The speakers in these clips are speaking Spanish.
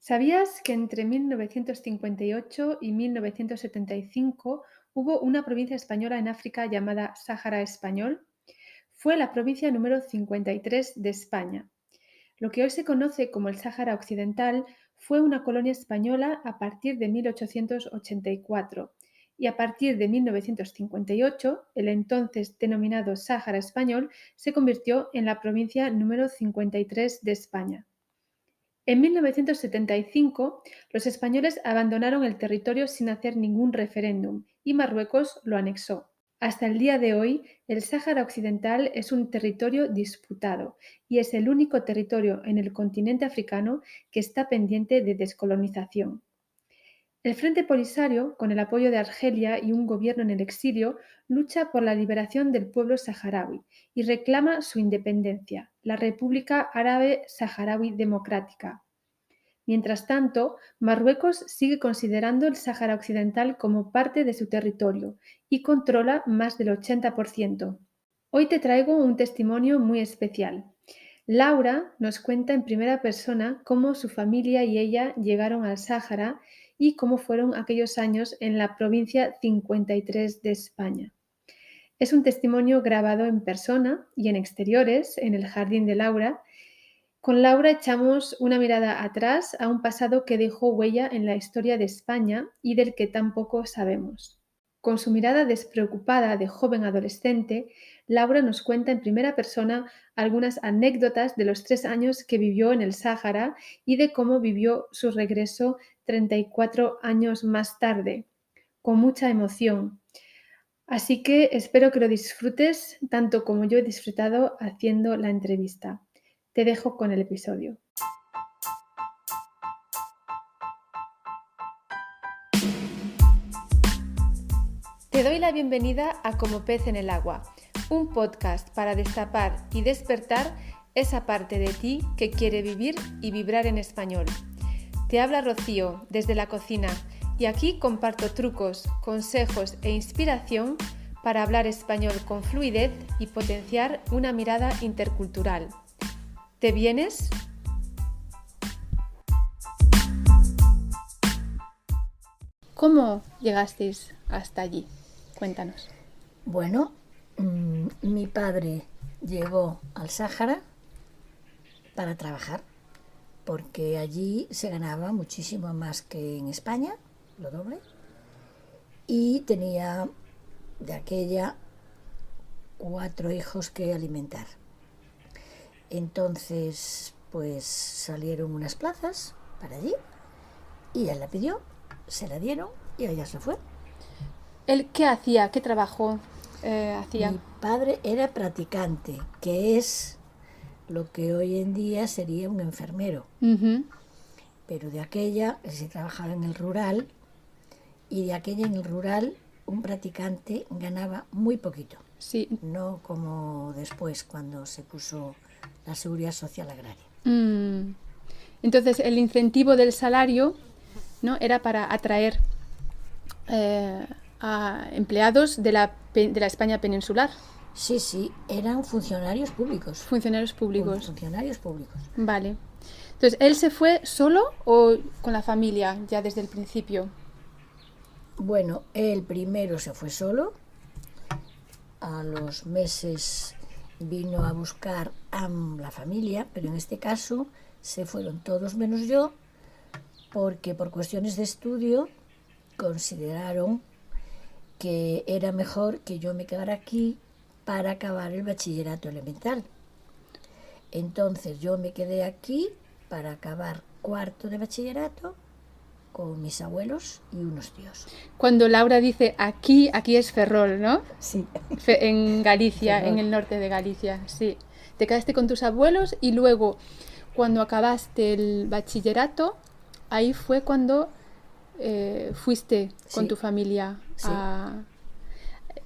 ¿Sabías que entre 1958 y 1975 hubo una provincia española en África llamada Sáhara Español? Fue la provincia número 53 de España. Lo que hoy se conoce como el Sáhara Occidental fue una colonia española a partir de 1884 y a partir de 1958 el entonces denominado Sáhara Español se convirtió en la provincia número 53 de España. En 1975, los españoles abandonaron el territorio sin hacer ningún referéndum y Marruecos lo anexó. Hasta el día de hoy, el Sáhara Occidental es un territorio disputado y es el único territorio en el continente africano que está pendiente de descolonización. El Frente Polisario, con el apoyo de Argelia y un gobierno en el exilio, lucha por la liberación del pueblo saharaui y reclama su independencia, la República Árabe Saharaui Democrática. Mientras tanto, Marruecos sigue considerando el Sáhara Occidental como parte de su territorio y controla más del 80%. Hoy te traigo un testimonio muy especial. Laura nos cuenta en primera persona cómo su familia y ella llegaron al Sáhara y cómo fueron aquellos años en la provincia 53 de España. Es un testimonio grabado en persona y en exteriores, en el jardín de Laura. Con Laura echamos una mirada atrás a un pasado que dejó huella en la historia de España y del que tampoco sabemos. Con su mirada despreocupada de joven adolescente, Laura nos cuenta en primera persona algunas anécdotas de los 3 años que vivió en el Sáhara y de cómo vivió su regreso 34 años más tarde, con mucha emoción. Así que espero que lo disfrutes tanto como yo he disfrutado haciendo la entrevista. Te dejo con el episodio. Te doy la bienvenida a Como pez en el agua, un podcast para destapar y despertar esa parte de ti que quiere vivir y vibrar en español. Te habla Rocío desde la cocina y aquí comparto trucos, consejos e inspiración para hablar español con fluidez y potenciar una mirada intercultural. ¿Te vienes? ¿Cómo llegasteis hasta allí? Cuéntanos. Bueno, mi padre llegó al Sáhara para trabajar, porque allí se ganaba muchísimo más que en España, lo doble, y tenía de aquella 4 hijos que alimentar. Entonces, pues salieron unas plazas para allí, y él la pidió, se la dieron y allá se fue. ¿Él qué hacía? ¿Qué trabajo hacía? Mi padre era practicante, que es lo que hoy en día sería un enfermero. Uh-huh. Pero de aquella se trabajaba en el rural, y de aquella en el rural un practicante ganaba muy poquito. Sí. No como después cuando se puso la seguridad social agraria. Entonces el incentivo del salario, ¿no?, era para atraer a empleados de la España peninsular. Sí, eran funcionarios públicos. Funcionarios públicos. Funcionarios públicos. Vale. Entonces, ¿él se fue solo o con la familia ya desde el principio? Bueno, él primero se fue solo. A los meses vino a buscar a la familia, pero en este caso se fueron todos menos yo, porque por cuestiones de estudio consideraron que era mejor que yo me quedara aquí para acabar el bachillerato elemental. Entonces yo me quedé aquí para acabar 4º de bachillerato con mis abuelos y unos tíos. Cuando Laura dice aquí es Ferrol, ¿no? Sí. En Galicia, Ferrol. En el norte de Galicia, sí. Te quedaste con tus abuelos y luego, cuando acabaste el bachillerato, ahí fue cuando fuiste con tu familia a...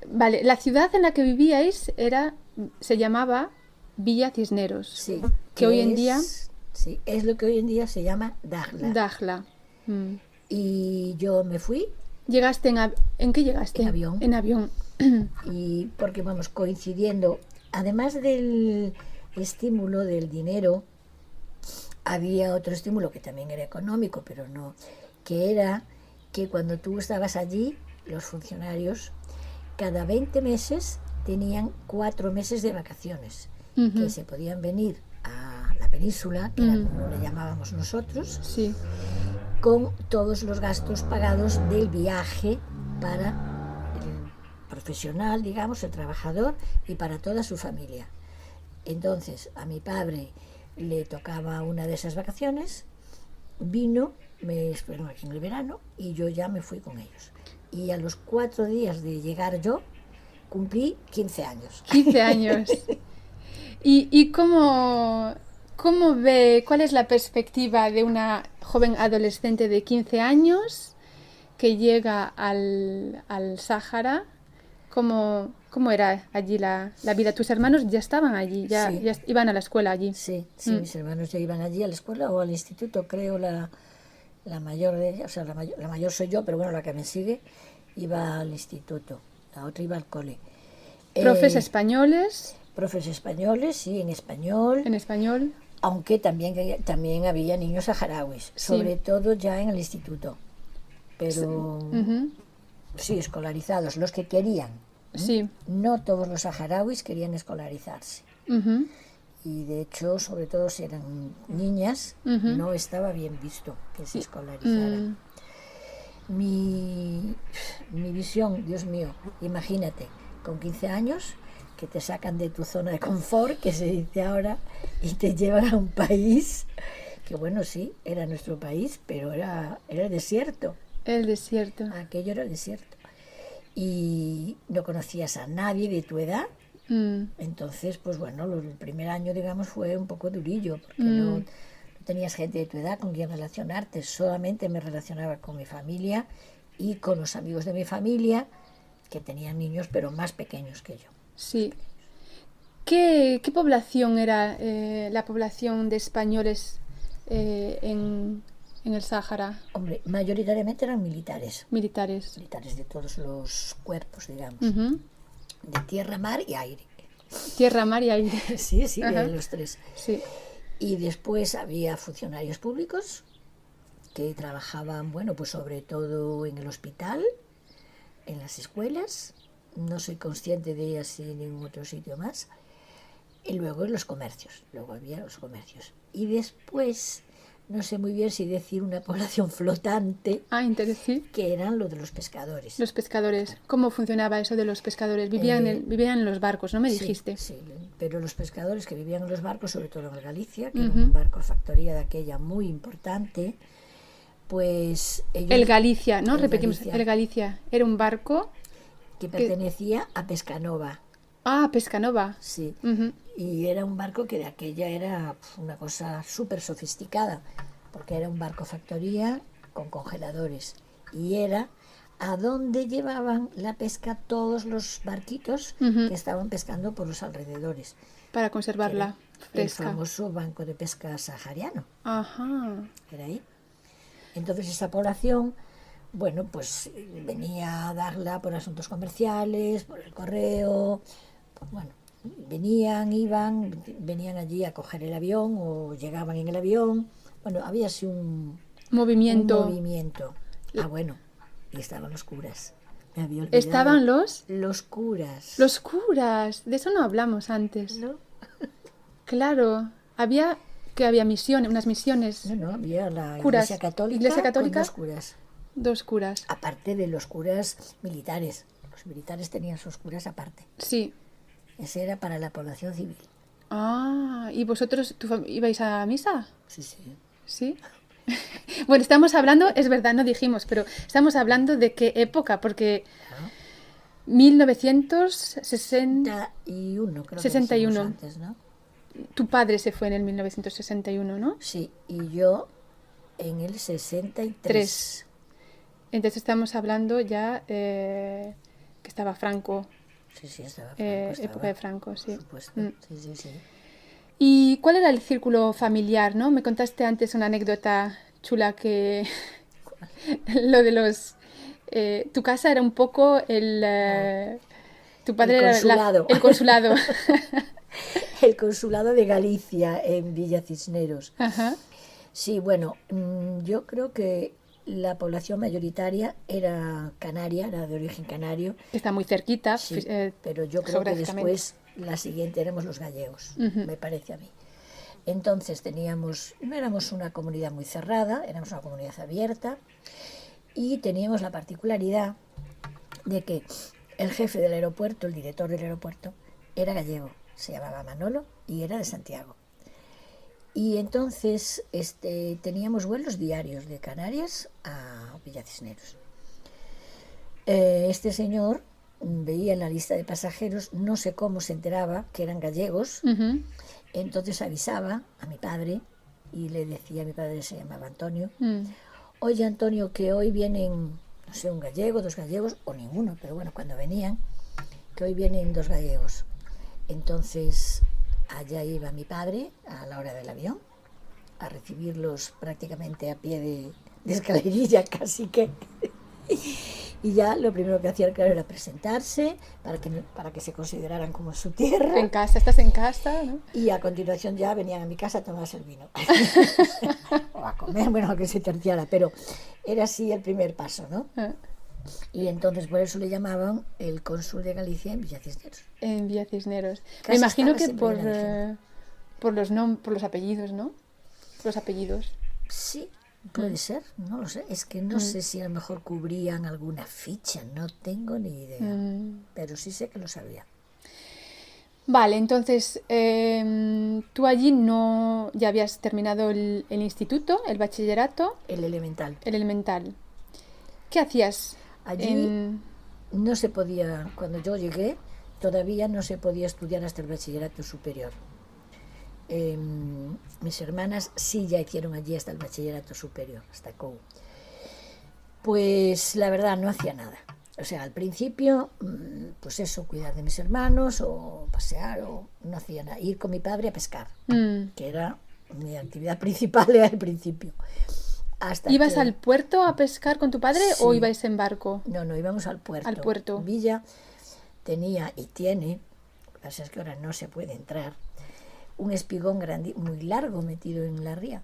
Vale, la ciudad en la que vivíais se llamaba Villa Cisneros. Sí. Que hoy en día... Sí, es lo que hoy en día se llama Dakhla. Dakhla. Y yo me fui. ¿Llegaste ¿En qué llegaste? En avión. En avión. Y porque vamos coincidiendo, además del estímulo del dinero, había otro estímulo que también era económico, pero no, que era que cuando tú estabas allí, los funcionarios, cada 20 meses tenían 4 meses de vacaciones, que se podían venir a la península, que era como le llamábamos nosotros, Sí. con todos los gastos pagados del viaje para el profesional, digamos, el trabajador, y para toda su familia. Entonces, a mi padre le tocaba una de esas vacaciones, vino, me esperó aquí en el verano y yo ya me fui con ellos. Y a los 4 días de llegar yo, cumplí 15 años. 15 años. ¿Y cómo ve, cuál es la perspectiva de una joven adolescente de 15 años que llega al Sáhara? ¿Cómo era allí la vida? ¿Tus hermanos ya estaban allí? ¿Ya iban a la escuela allí? Sí, mis hermanos ya iban allí a la escuela o al instituto, creo. La mayor de ellas, o sea, la mayor soy yo, pero bueno, la que me sigue iba al instituto, la otra iba al cole. ¿Profes españoles? Profes españoles, sí, en español. ¿En español? Aunque también había niños saharauis, sobre todo ya en el instituto. Pero sí, escolarizados, los que querían. Sí. No todos los saharauis querían escolarizarse. Y de hecho, sobre todo si eran niñas, no estaba bien visto que se escolarizaran. Mi visión, Dios mío, imagínate, con 15 años, que te sacan de tu zona de confort, que se dice ahora, y te llevan a un país que, bueno, sí, era nuestro país, pero era el desierto. El desierto. Aquello era el desierto. Y no conocías a nadie de tu edad. Entonces, pues bueno, el primer año, digamos, fue un poco durillo, porque no tenías gente de tu edad con quien relacionarte. Solamente me relacionaba con mi familia y con los amigos de mi familia, que tenían niños, pero más pequeños que yo. Sí. ¿Qué población era la población de españoles en el Sáhara? Hombre, mayoritariamente eran militares. Militares. Militares de todos los cuerpos, digamos. De tierra, mar y aire. Tierra, mar y aire. Sí, de los tres. Sí. Y después había funcionarios públicos que trabajaban, bueno, pues sobre todo en el hospital, en las escuelas. No soy consciente de así en ningún otro sitio más. Y luego en los comercios. Luego había los comercios. Y después, no sé muy bien si decir una población flotante, interesante. Que eran lo de los pescadores. Los pescadores. ¿Cómo funcionaba eso de los pescadores? Vivían en los barcos, ¿no me dijiste? Sí, pero los pescadores que vivían en los barcos, sobre todo en el Galicia, que era un barco factoría de aquella muy importante, pues ellos... El Galicia, ¿no? Repetimos, Galicia. El Galicia era un barco... que pertenecía a Pescanova. Pescanova. Sí, y era un barco que de aquella era una cosa súper sofisticada, porque era un barco factoría con congeladores, y era a donde llevaban la pesca todos los barquitos que estaban pescando por los alrededores. Para conservarla fresca. El famoso banco de pesca sahariano. Era ahí. Entonces esa población... Bueno, pues venía a darla por asuntos comerciales, por el correo, pues bueno, venían allí a coger el avión o llegaban en el avión. Bueno, había así un movimiento. Bueno, y estaban los curas. Me había olvidado. ¿Estaban los curas? Los curas, de eso no hablamos antes. ¿No? Claro, había misiones, unas misiones. No, había la curas. Iglesia Católica con 2 curas. 2 curas. Aparte de los curas militares. Los militares tenían sus curas aparte. Sí. Ese era para la población civil. ¿Y vosotros ibais a misa? Sí. ¿Sí? Bueno, estamos hablando, es verdad, no dijimos, pero estamos hablando de qué época, porque 1961, creo 61. Que antes, ¿no? Tu padre se fue en el 1961, ¿no? Sí, y yo en el 63. Entonces estamos hablando ya que estaba Franco. Sí, estaba Franco. Época de Franco, sí. Por supuesto. Sí. ¿Y cuál era el círculo familiar, no? Me contaste antes una anécdota chula que... lo de los... tu casa era un poco el... tu padre el consulado. Era el consulado. El consulado de Galicia en Villa Cisneros. Sí, bueno, yo creo que la población mayoritaria era canaria, era de origen canario, Está muy cerquita sí, pero yo creo que geográficamente. después la siguiente éramos los gallegos, Ujú. me parece a mí. Entonces no éramos una comunidad muy cerrada, éramos una comunidad abierta y teníamos la particularidad de que el jefe del aeropuerto, el director del aeropuerto, era gallego, se llamaba Manolo y era de Santiago. Y entonces teníamos vuelos diarios de Canarias a Villa Cisneros. Este señor veía en la lista de pasajeros, no sé cómo se enteraba que eran gallegos, Ujú. entonces avisaba a mi padre y le decía, mi padre se llamaba Antonio, Mm. oye Antonio, que hoy vienen, no sé, un gallego, dos gallegos, o ninguno, pero bueno, cuando venían, que hoy vienen dos gallegos. Entonces allá iba mi padre a la hora del avión a recibirlos prácticamente a pie de escalerilla casi que. Y ya lo primero que hacía, claro, era presentarse para que se consideraran como su tierra. En casa, estás en casa, ¿no? Y a continuación ya venían a mi casa a tomarse el vino. O a comer, bueno, a que se terciara, pero era así el primer paso, ¿no? Ah, Y entonces por eso le llamaban el cónsul de Galicia en Villa Cisneros. en Villa Cisneros. Me Casi imagino estaba que siempre llena de gente. por los apellidos, ¿no? Los apellidos. Sí, Mm. puede ser, no lo sé. Es que no Mm. sé si a lo mejor cubrían alguna ficha, no tengo ni idea. Mm. Pero sí sé que lo sabía. Vale, entonces tú allí no ya habías terminado el instituto, el bachillerato, El elemental. el elemental. ¿Qué hacías Allí en... no se podía, cuando yo llegué, todavía no se podía estudiar hasta el bachillerato superior. Mis hermanas sí ya hicieron allí hasta el bachillerato superior, hasta COU. Pues la verdad no hacía nada. O sea, al principio, pues eso, cuidar de mis hermanos o pasear o no hacía nada. Ir con mi padre a pescar, Mm. que era mi actividad principal al principio. Hasta ¿Ibas que, al puerto a pescar con tu padre o sí, ibais en barco no, íbamos al puerto. al puerto? Villa tenía y tiene, lo que pasa es que ahora no se puede entrar, un espigón grande, muy largo metido en la ría.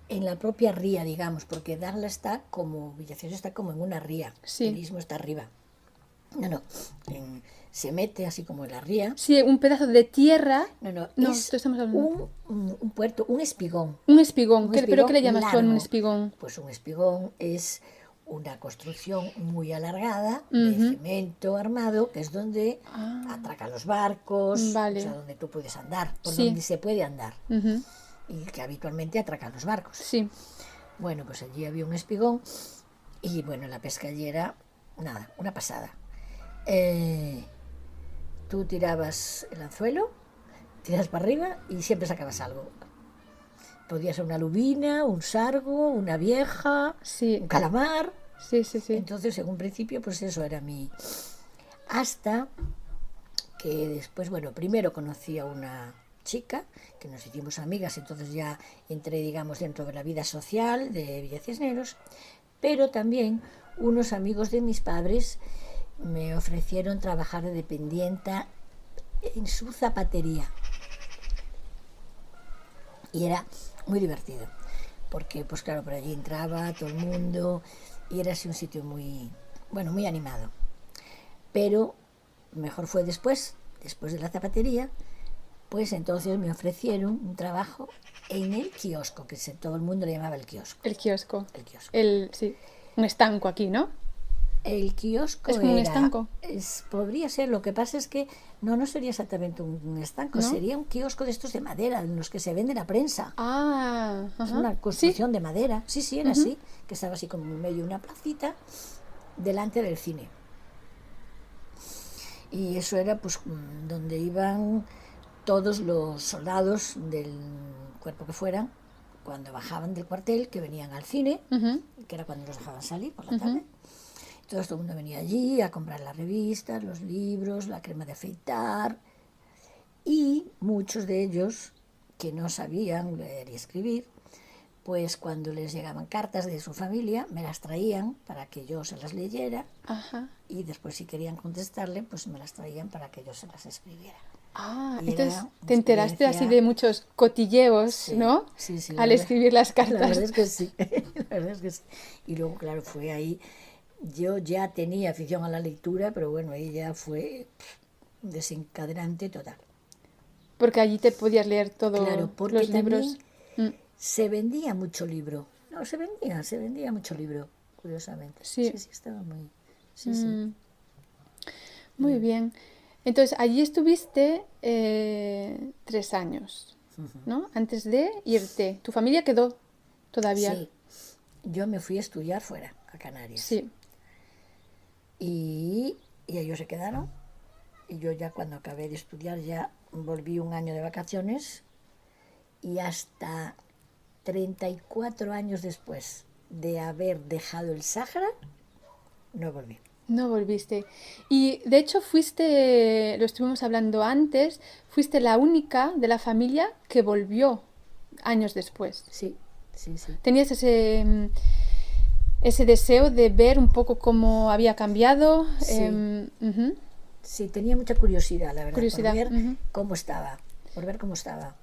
En la propia ría, digamos, porque Darla está como, Villaciones está como en una ría, el Sí. istmo está arriba. No, se mete así como en la ría. Sí, un pedazo de tierra. No, No, es tú estamos hablando. un puerto, un espigón. Un espigón. Un ¿Pero qué espigón le llamas tú a un largo. espigón? Pues un espigón es una construcción muy alargada de Ujú. cemento armado, que es donde Ah, atracan los barcos, o vale. sea, donde tú puedes andar, por Sí. donde se puede andar, Ujú. y que habitualmente atracan los barcos. Sí. Bueno, pues allí había un espigón y bueno, la pesca allí era, nada, una pasada. Tú tirabas el anzuelo, tiras para arriba y siempre sacabas algo. Podía ser una lubina, un sargo, una vieja, Sí. un calamar. Sí, sí, sí. Entonces, en un principio, pues eso era mi... Hasta que después, bueno, primero conocí a una chica, que nos hicimos amigas, entonces ya entré, digamos, dentro de la vida social de Villa Cisneros, pero también unos amigos de mis padres me ofrecieron trabajar de dependienta en su zapatería. Y era muy divertido, porque pues claro, por allí entraba todo el mundo y era así un sitio muy, bueno, muy animado. Pero mejor fue después de la zapatería, pues entonces me ofrecieron un trabajo en el kiosco, que todo el mundo le llamaba el kiosco. El kiosco. El kiosco. Sí. Un estanco aquí, ¿no? El kiosco es como un estanco. Podría ser, lo que pasa es que no sería exactamente un estanco, ¿No? sería un kiosco de estos de madera, en los que se vende la prensa. Ah, Es ajá. una construcción Sí. de madera, sí, era así, que estaba así como en medio de una placita, delante del cine. Y eso era pues donde iban todos los soldados del cuerpo que fueran, cuando bajaban del cuartel, que venían al cine, Ujú. que era cuando los dejaban salir por la tarde. Entonces todo el mundo venía allí a comprar las revistas, los libros, la crema de afeitar, y muchos de ellos que no sabían leer y escribir, pues cuando les llegaban cartas de su familia me las traían para que yo se las leyera. Ajá. Y después si querían contestarle pues me las traían para que yo se las escribiera. Ah, Y entonces era una te enteraste así de experiencia. muchos cotilleos, Sí, ¿no? sí, sí, Al escribir las la verdad cartas. es que sí, la verdad es que sí. Y luego, claro, fue ahí, yo ya tenía afición a la lectura, pero bueno, ahí ya fue desencadenante total. Porque allí te podías leer Claro, todos porque los también libros. Mm, se vendía mucho libro. No, se vendía mucho libro, curiosamente. sí. Sí, sí, estaba muy... Sí, sí. Mm, muy Y- bien. Entonces, allí estuviste 3 años, ¿no? Antes de irte. ¿Tu familia quedó todavía? sí, yo me fui a estudiar fuera, a Canarias. Sí. Y ellos se quedaron. Y yo ya cuando acabé de estudiar ya volví un año de vacaciones y hasta 34 años después de haber dejado el Sáhara, no volví. No volviste. Y de hecho fuiste, lo estuvimos hablando antes, fuiste la única de la familia que volvió años después. Sí, sí, sí. Tenías ese deseo de ver un poco cómo había cambiado. Sí, Ujú, sí, tenía mucha curiosidad, la verdad, por curiosidad. ver Ujú. cómo estaba, por ver cómo estaba.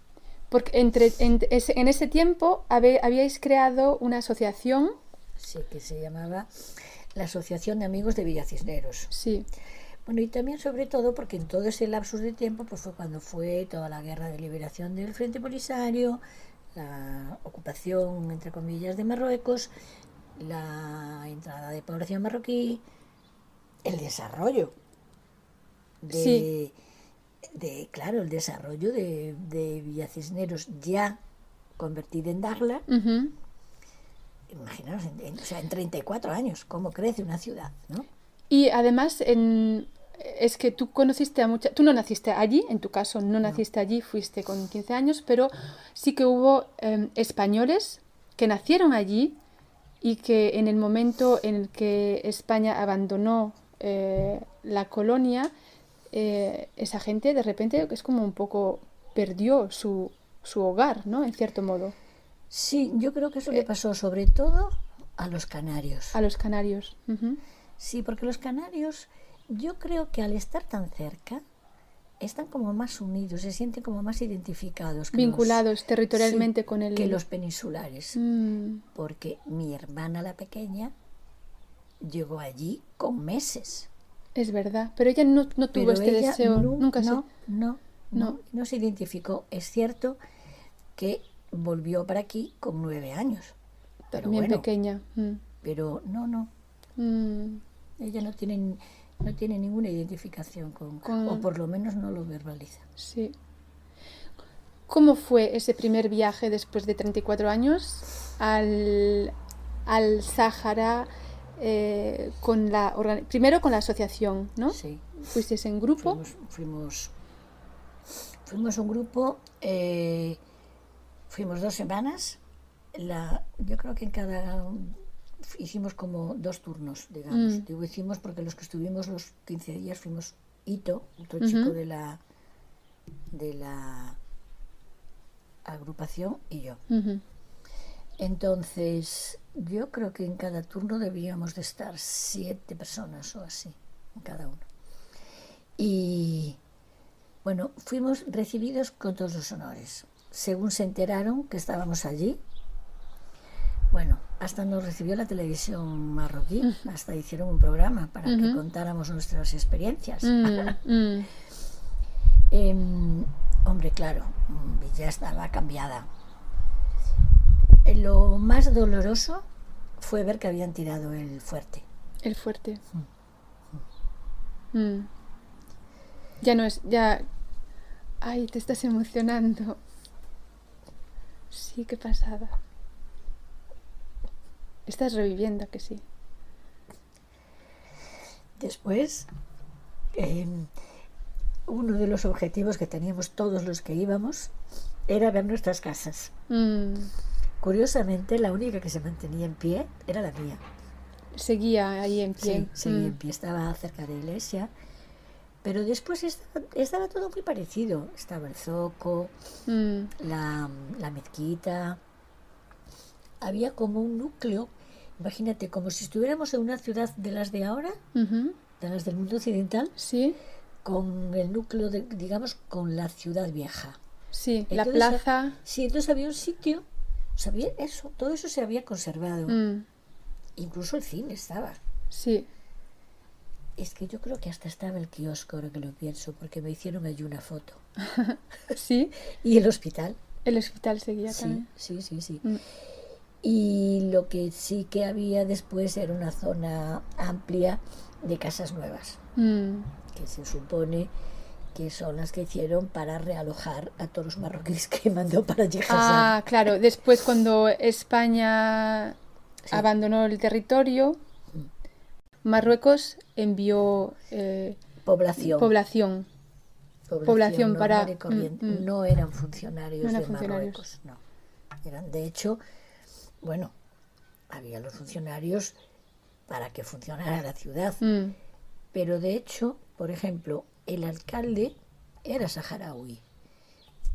Porque en ese tiempo habíais creado una asociación. Sí, que se llamaba la Asociación de Amigos de Villa Cisneros. Sí. Bueno, y también sobre todo porque en todo ese lapsus de tiempo pues fue cuando fue toda la guerra de liberación del Frente Polisario, la ocupación, entre comillas, de Marruecos, la entrada de población marroquí, el desarrollo Sí. de, claro, el desarrollo de Villa Cisneros ya convertida en Dakhla. Ujú. Imaginaos, o sea, en 34 años, cómo crece una ciudad, ¿no? Y además, es que tú conociste a mucha... Tú no naciste allí, en tu caso no No. naciste allí, fuiste con 15 años, pero sí que hubo españoles que nacieron allí y que en el momento en el que España abandonó la colonia, esa gente de repente es como un poco perdió su hogar, ¿no? En cierto modo, Sí, yo creo que eso le pasó sobre todo a los canarios. a los canarios. Ujú. Sí, porque los canarios, yo creo que al estar tan cerca, están como más unidos, se sienten como más identificados Vinculados sí, territorialmente con que el... los peninsulares. Mm, Porque mi hermana la pequeña llegó allí con meses. es verdad, pero ella no tuvo Pero este ella deseo, nunca se... no, No, no se identificó. Es cierto que volvió para aquí con 9 años. Pero también bueno, pequeña. pero no, Mm, ella no tiene ninguna identificación con, o con... por lo menos no lo verbaliza. Sí. ¿Cómo fue ese primer viaje después de 34 años al Sáhara primero con la asociación, ¿no? Sí, ¿Fuisteis en grupo? fuimos un grupo, fuimos 2 semanas. Yo creo que en cada hicimos como 2 turnos, digamos. Mm, Digo hicimos porque los que estuvimos los 15 días fuimos Ito, otro chico ujú, de la agrupación, y yo. ujú. Entonces, yo creo que en cada turno debíamos de estar 7 personas o así, en cada uno. Y bueno, fuimos recibidos con todos los honores. Según se enteraron que estábamos allí, bueno, hasta nos recibió la televisión marroquí, hasta hicieron un programa para que Ujú. contáramos nuestras experiencias. Mm, mm. Hombre, claro, ya estaba cambiada. Lo más doloroso fue ver que habían tirado el fuerte. El fuerte. Mm. Ya no es, ya... Ay, te estás emocionando. Sí, qué pasada. Estás reviviendo, que sí. Después, eh, uno de los objetivos que teníamos todos los que íbamos era ver nuestras casas. Mm. Curiosamente, la única que se mantenía en pie era la mía. Seguía ahí en pie. Sí, seguía en pie, estaba cerca de la iglesia. Pero después estaba todo muy parecido. Estaba el zoco, Mm. la mezquita. Había como un núcleo, imagínate, como si estuviéramos en una ciudad de las de ahora, Ujú. de las del mundo occidental, Sí. con el núcleo, digamos, con la ciudad vieja. Sí, la Entonces, plaza. Sí, entonces había un sitio, sabía eso, todo eso se había conservado. Incluso el cine estaba. Sí. Es que yo creo que hasta estaba el kiosco, ahora que lo pienso, porque me hicieron allí una foto. Sí. Y el hospital. El hospital seguía Sí, también. sí. Y lo que sí que había después era una zona amplia de casas nuevas, que se supone que son las que hicieron para realojar a todos los marroquíes que mandó para allí Hassan. Ah, claro. Después, cuando España abandonó el territorio, Marruecos envió población para... normal y corriente. No eran funcionarios No eran de funcionarios. Marruecos, no. Eran, de hecho, bueno, había los funcionarios para que funcionara la ciudad, pero de hecho, por ejemplo, el alcalde era saharaui.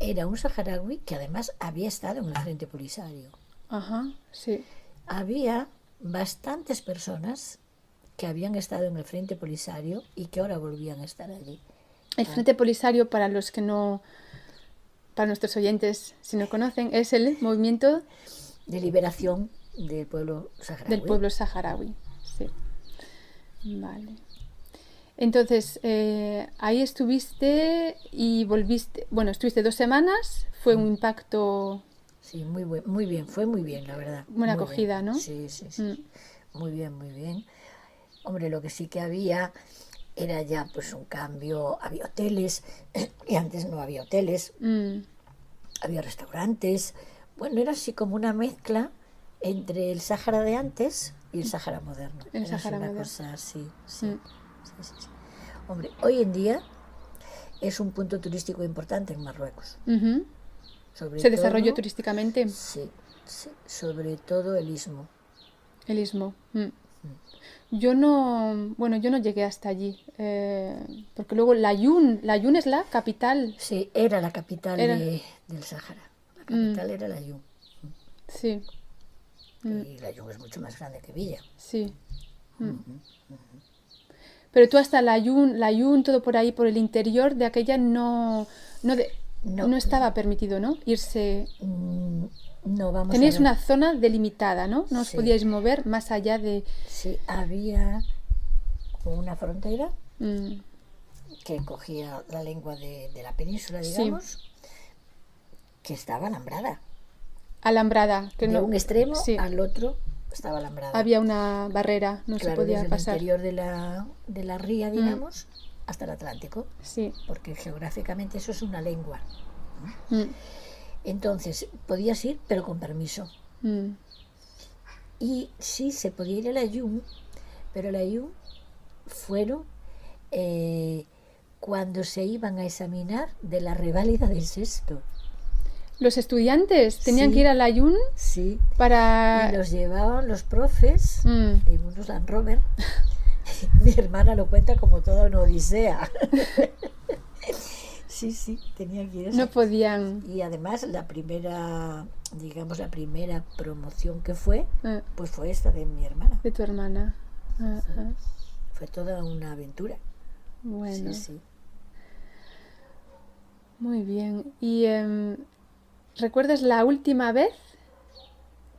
Era un saharaui que además había estado en el Frente Polisario. Ajá, sí. Había bastantes personas que habían estado en el Frente Polisario y que ahora volvían a estar allí. El Frente Polisario, para los que no... Para nuestros oyentes, si no conocen, es el movimiento de liberación del pueblo saharaui. Del pueblo saharaui, sí. Vale. Entonces, ahí estuviste y volviste... Bueno, estuviste 2 semanas, fue un impacto... Sí, muy bien, fue muy bien, la verdad. Buena muy acogida, bien. ¿no? Sí. Muy bien. Hombre, lo que sí que había era ya pues un cambio, había hoteles, y antes no había hoteles, había restaurantes, bueno, era así como una mezcla entre el Sáhara de antes y el Sáhara moderno. El era Sáhara una moderno. cosa así, sí. Hombre, hoy en día es un punto turístico importante en Marruecos. ¿Se desarrolló turísticamente? Sí, sobre todo el istmo. El istmo. Yo no llegué hasta allí, porque luego Layún es la capital. Sí, era la capital del Sáhara. La capital era Layún. Sí. Y Layún es mucho más grande que Villa. Sí. Pero tú hasta Layún, todo por ahí, por el interior de aquella no estaba permitido, ¿no? Irse... No, vamos Teníais a ver. una zona delimitada, ¿no? No os podíais mover más allá de... Sí, había una frontera que cogía la lengua de la península, digamos, que estaba alambrada. Alambrada. Que de no... un extremo al otro estaba alambrada. Había una barrera, no se podía desde pasar. el interior de la ría, digamos, hasta el Atlántico. Sí. Porque geográficamente eso es una lengua. Entonces, podías ir, pero con permiso. Y sí, se podía ir a Layún, pero a Layún fueron cuando se iban a examinar de la reválida del sexto. ¿Los estudiantes tenían que ir a Layún? Sí. Para... Y los llevaban los profes en unos Land Rover. Mi hermana lo cuenta como toda una odisea. Sí, tenían que ir. No podían. Y además la primera promoción que fue, pues fue esta de mi hermana. De tu hermana. Fue toda una aventura. Bueno. Sí. Muy bien. ¿Y recuerdas la última vez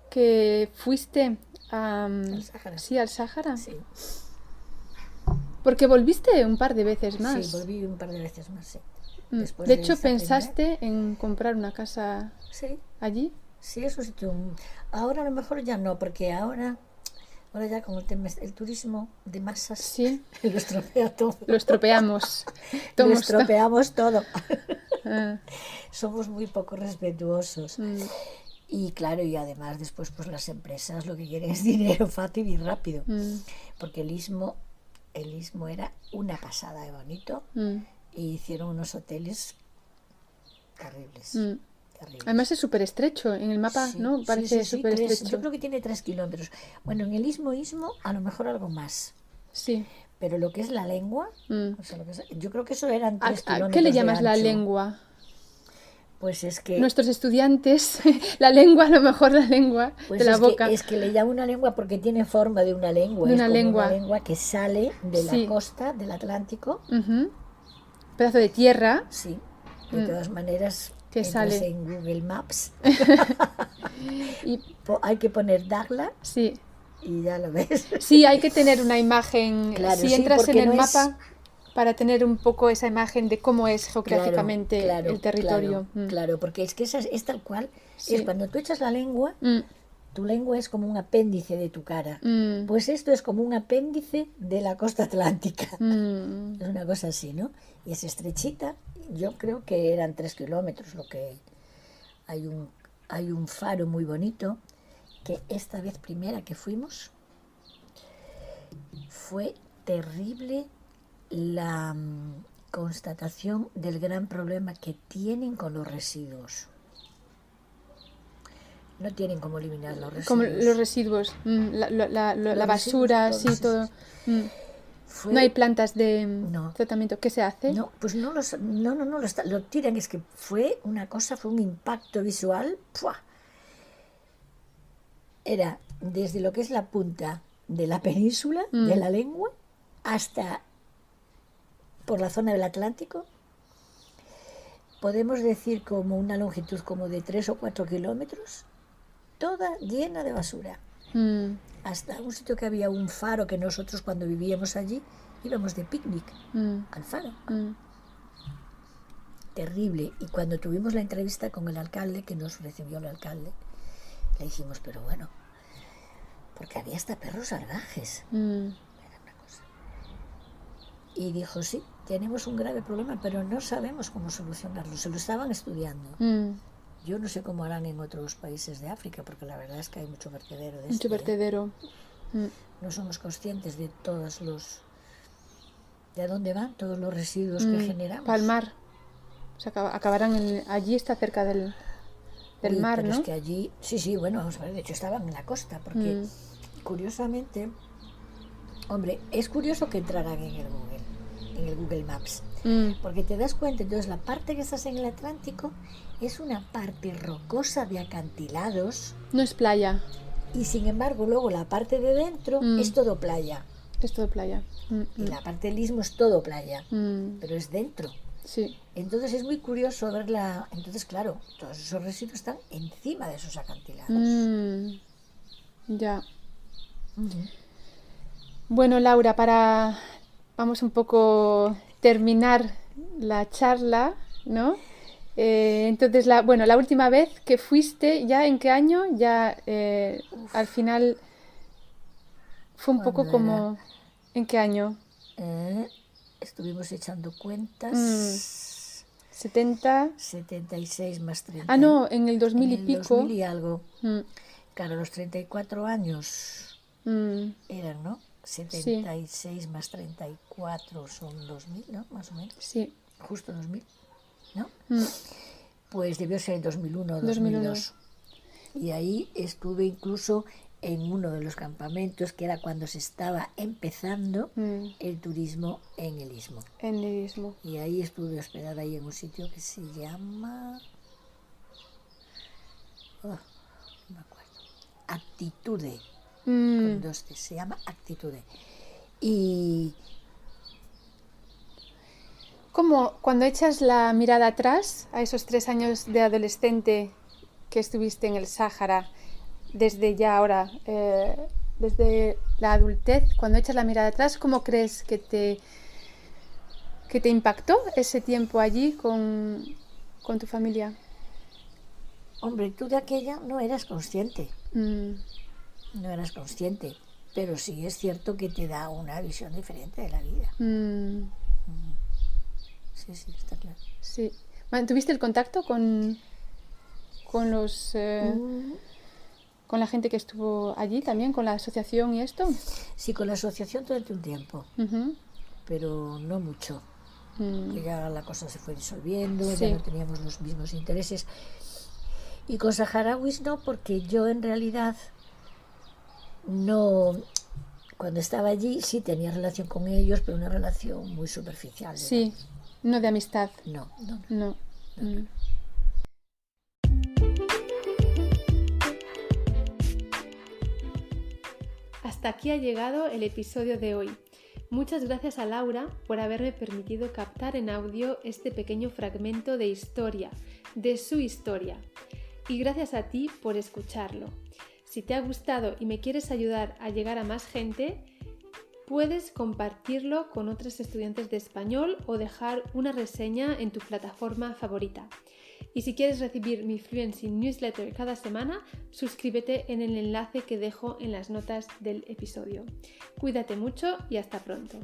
que fuiste al Sáhara? Sí, al Sáhara. Sí. Porque volviste un par de veces más. Sí, volví un par de veces más, sí. De hecho, ¿pensaste en comprar una casa allí? Sí, eso sí. Ahora a lo mejor ya no, porque ahora ya con el tema el turismo de masas lo estropea todo. Lo estropeamos. Lo estropeamos todo. Somos muy poco respetuosos. Y claro, y además después pues las empresas lo que quieren es dinero fácil y rápido. Porque el istmo era una pasada de bonito. Y hicieron unos hoteles terribles. Además es súper estrecho en el mapa, ¿no? Parece súper estrecho. Yo creo que tiene 3 kilómetros. Bueno, en el istmo a lo mejor algo más. Sí. Pero lo que es la lengua, yo creo que eso eran 3 kilómetros. ¿Qué le llamas la lengua? Pues es que... Nuestros estudiantes, la lengua, a lo mejor la lengua de la boca. Es que le llamo una lengua porque tiene forma de una lengua. De una es como lengua. Una lengua que sale de la costa del Atlántico pedazo de tierra. Sí, de todas maneras, que entras sale en Google Maps, y hay que poner Dakhla sí. y ya lo ves. Sí, hay que tener una imagen. Claro, Si sí, entras en porque el no mapa, para tener un poco esa imagen de cómo es geográficamente Claro, el territorio. claro, porque es que es tal cual. Sí. Es cuando tú echas la lengua, Mm, tu lengua es como un apéndice de tu cara. mm, Pues esto es como un apéndice de la costa atlántica. mm. Es una cosa así, ¿no? Y es estrechita. Yo creo que eran 3 kilómetros lo que... hay un faro muy bonito que esta vez primera que fuimos fue terrible la constatación del gran problema que tienen con los residuos. No tienen cómo eliminar los residuos. Como los residuos, la basura, residuos, sí, todo. Fue... No hay plantas de No. tratamiento. ¿Qué se hace? No, pues no lo tiran. Es que fue una cosa, fue un impacto visual. ¡Pua! Era desde lo que es la punta de la península, de la lengua, hasta por la zona del Atlántico. Podemos decir como una longitud como de 3 o 4 kilómetros, toda llena de basura. Hasta un sitio que había un faro que nosotros cuando vivíamos allí íbamos de picnic al faro. Terrible. Y cuando tuvimos la entrevista con el alcalde, que nos recibió el alcalde, le dijimos, pero bueno, porque había hasta perros salvajes. Era una cosa. Y dijo, sí, tenemos un grave problema, pero no sabemos cómo solucionarlo. Se lo estaban estudiando. Yo no sé cómo harán en otros países de África, porque la verdad es que hay mucho vertedero de Mucho vertedero. No somos conscientes de todos los... ¿De dónde van todos los residuos que generamos? Para el mar. O sea, acabarán allí, está cerca del mar, pero ¿no? es que allí... Sí, bueno, vamos a ver, de hecho estaban en la costa, porque curiosamente... Hombre, es curioso que entraran en el Google Maps, porque te das cuenta, entonces la parte que estás en el Atlántico es una parte rocosa de acantilados. No es playa. Y sin embargo, luego la parte de dentro es todo playa. Es todo playa. Y la parte del istmo es todo playa, pero es dentro. Sí. Entonces es muy curioso verla. Entonces, claro, todos esos residuos están encima de esos acantilados. Ya. Bueno, Laura, vamos un poco terminar la charla, ¿no? Entonces, la última vez que fuiste, ¿ya en qué año? Ya al final fue un poco como... ¿En qué año? Estuvimos echando cuentas. 70. 76 más 30. Ah, no, en el 2000 y en el pico. 2000 y algo. Claro, los 34 años eran, ¿no? 76 más 34 son 2000, ¿no? Más o menos. Sí. Justo 2000, ¿no? Pues debió ser el 2001 o 2002. Y ahí estuve incluso en uno de los campamentos, que era cuando se estaba empezando el turismo en el istmo. En el istmo. Y ahí estuve hospedada ahí en un sitio que se llama... no me acuerdo. Actitude. Con 2 T. Se llama Actitude. Y... Como cuando echas la mirada atrás a esos 3 años de adolescente que estuviste en el Sáhara, desde ya ahora, desde la adultez, cuando echas la mirada atrás, ¿cómo crees que te impactó ese tiempo allí con tu familia? Hombre, tú de aquella no eras consciente. No eras consciente, pero sí es cierto que te da una visión diferente de la vida. Sí, está claro. Sí. ¿Tuviste el contacto con los... con la gente que estuvo allí también, con la asociación y esto? Sí, con la asociación durante un tiempo, pero no mucho. Que ya la cosa se fue disolviendo, ya no teníamos los mismos intereses. Y con saharauis no, porque yo en realidad no... Cuando estaba allí sí tenía relación con ellos, pero una relación muy superficial. Sí, no de amistad. No. Hasta aquí ha llegado el episodio de hoy. Muchas gracias a Laura por haberme permitido captar en audio este pequeño fragmento de historia, de su historia. Y gracias a ti por escucharlo. Si te ha gustado y me quieres ayudar a llegar a más gente, puedes compartirlo con otros estudiantes de español o dejar una reseña en tu plataforma favorita. Y si quieres recibir mi Fluency Newsletter cada semana, suscríbete en el enlace que dejo en las notas del episodio. Cuídate mucho y hasta pronto.